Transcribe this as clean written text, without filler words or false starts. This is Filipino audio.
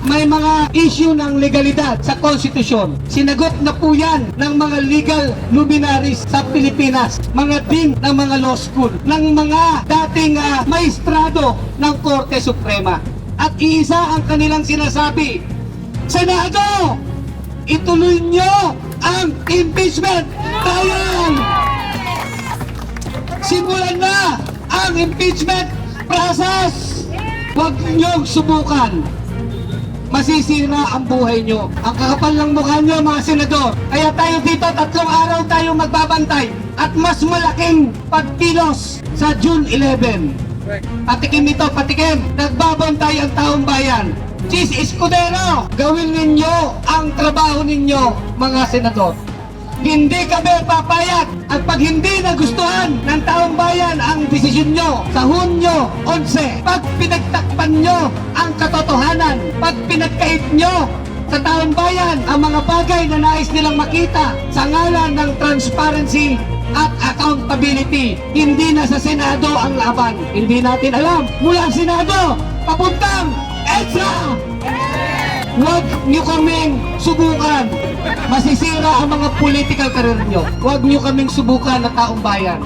may mga issue ng legalidad sa konstitusyon. Sinagot na po yan ng mga legal luminaries sa Pilipinas, mga dean ng mga law school, ng mga dating maestrado ng Korte Suprema. At iisa ang kanilang sinasabi, Senado, ituloy nyo ang impeachment! Bayan! Simulan na ang impeachment process! Huwag niyong subukan. Masisira ang buhay nyo. Ang kakapal ng mukha nyo, mga senador. Kaya tayo dito, 3 araw tayo magbabantay. At mas malaking pagkilos sa June 11. Patikim ito, patikim. Nagbabantay ang taong bayan. Chis Escudero, gawin ninyo ang trabaho ninyo, mga senador. Hindi kami papayag at pag hindi nagustuhan ng taong bayan ang desisyon nyo sa Hunyo 11, pag pinagtakpan nyo ang katotohanan, pag pinagkait nyo sa taong bayan ang mga bagay na nais nilang makita sa ngalan ng transparency at accountability, hindi na sa Senado ang laban. Hindi natin alam mula ang Senado papuntang EDSA. Huwag niyo kaming subukan. Masisira ang mga political career nyo. Huwag niyo kaming subukan na taong bayan.